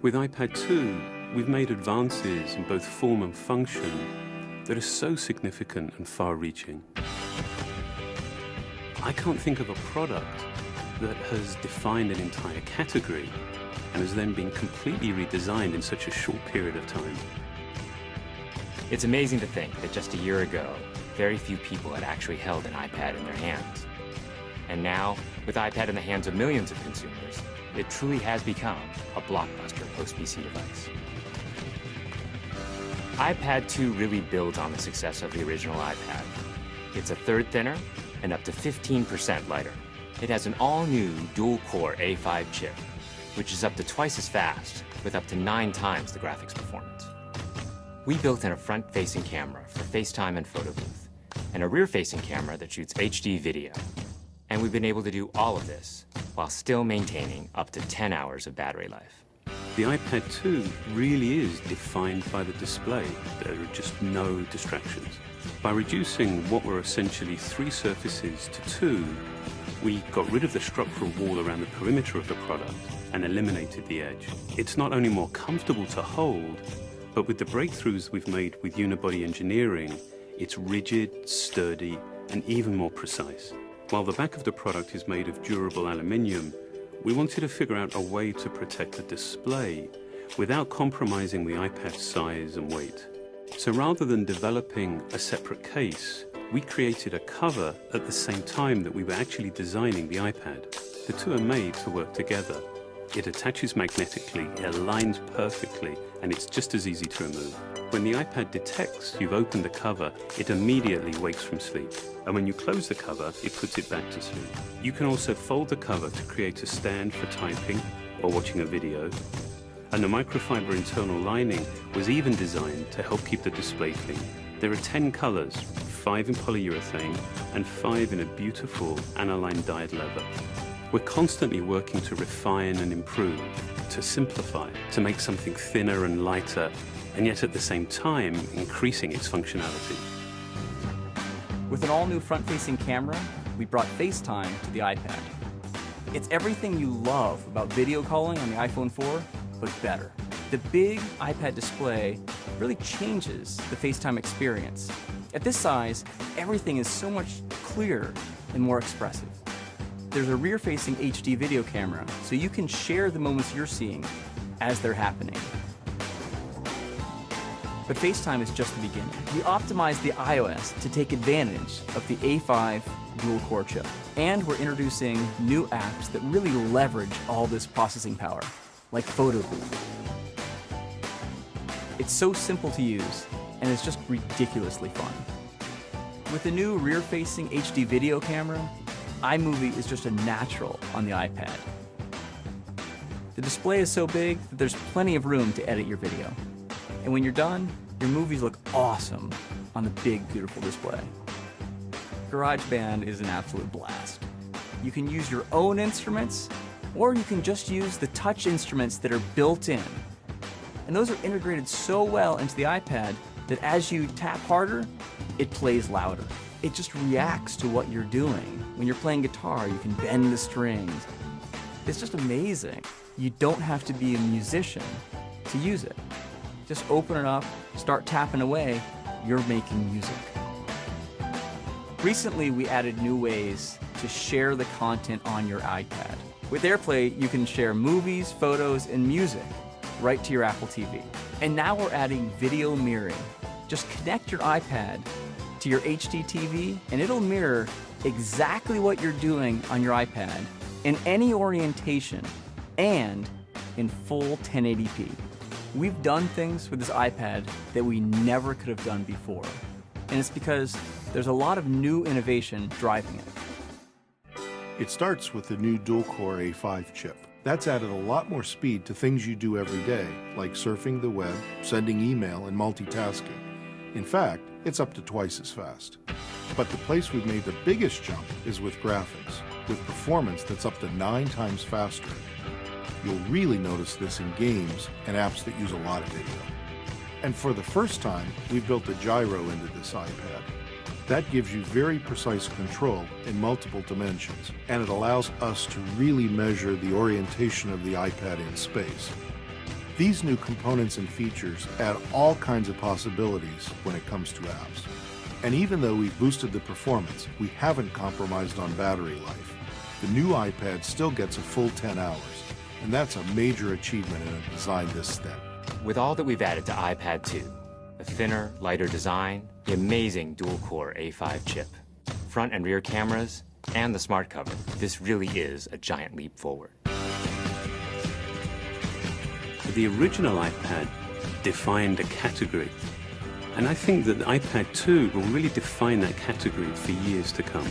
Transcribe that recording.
With iPad 2, we've made advances in both form and function that are so significant and far-reaching. I can't think of a product that has defined an entire category and has then been completely redesigned in such a short period of time. It's amazing to think that just a year ago, very few people had actually held an iPad in their hands. And now, with iPad in the hands of millions of consumers, it truly has become a blockbuster post-PC device. iPad 2 really builds on the success of the original iPad. It's a third thinner and up to 15% lighter. It has an all-new dual-core A5 chip, which is up to twice as fast, with up to 9 times the graphics performance. We built in a front-facing camera for FaceTime and photo booth, and a rear-facing camera that shoots HD video. And we've been able to do all of this while still maintaining up to 10 hours of battery life. The iPad 2 really is defined by the display. There are just no distractions. By reducing what were essentially 3 surfaces to 2, we got rid of the structural wall around the perimeter of the product and eliminated the edge. It's not only more comfortable to hold, but with the breakthroughs we've made with unibody engineering, it's rigid, sturdy, and even more precise. While the back of the product is made of durable aluminium, we wanted to figure out a way to protect the display without compromising the iPad's size and weight. So rather than developing a separate case, we created a cover at the same time that we were actually designing the iPad. The two are made to work together. It attaches magnetically, it aligns perfectly, and it's just as easy to remove. When the iPad detects you've opened the cover, it immediately wakes from sleep. And when you close the cover, it puts it back to sleep. You can also fold the cover to create a stand for typing or watching a video. And the microfiber internal lining was even designed to help keep the display clean. There are 10 colors, 5 in polyurethane and 5 in a beautiful aniline dyed leather. We're constantly working to refine and improve, to simplify, to make something thinner and lighter, and yet at the same time, increasing its functionality. With an all-new front-facing camera, we brought FaceTime to the iPad. It's everything you love about video calling on the iPhone 4, but better. The big iPad display really changes the FaceTime experience. At this size, everything is so much clearer and more expressive. There's a rear-facing HD video camera, so you can share the moments you're seeing as they're happening. But FaceTime is just the beginning. We optimized the iOS to take advantage of the A5 dual-core chip. And we're introducing new apps that really leverage all this processing power, like Photo Booth. It's so simple to use, and it's just ridiculously fun. With the new rear-facing HD video camera, iMovie is just a natural on the iPad. The display is so big that there's plenty of room to edit your video. And when you're done, your movies look awesome on the big, beautiful display. GarageBand is an absolute blast. You can use your own instruments, or you can just use the touch instruments that are built in. And those are integrated so well into the iPad that as you tap harder, it plays louder. It just reacts to what you're doing. When you're playing guitar, you can bend the strings. It's just amazing. You don't have to be a musician to use it. Just open it up, start tapping away, you're making music. Recently, we added new ways to share the content on your iPad. With AirPlay, you can share movies, photos, and music right to your Apple TV. And now we're adding video mirroring. Just connect your iPad to your HD TV, and it'll mirror exactly what you're doing on your iPad in any orientation and in full 1080p. We've done things with this iPad that we never could have done before. And it's because there's a lot of new innovation driving it. It starts with the new dual-core A5 chip. That's added a lot more speed to things you do every day, like surfing the web, sending email, and multitasking. In fact, it's up to twice as fast. But the place we've made the biggest jump is with graphics, with performance that's up to 9 times faster. You'll really notice this in games and apps that use a lot of video. And for the first time, we've built a gyro into this iPad. That gives you very precise control in multiple dimensions, and it allows us to really measure the orientation of the iPad in space. These new components and features add all kinds of possibilities when it comes to apps. And even though we've boosted the performance, we haven't compromised on battery life. The new iPad still gets a full 10 hours, and that's a major achievement in a design this thin. With all that we've added to iPad 2, the thinner, lighter design, the amazing dual-core A5 chip, front and rear cameras, and the smart cover, this really is a giant leap forward. The original iPad defined a category, and I think that the iPad 2 will really define that category for years to come.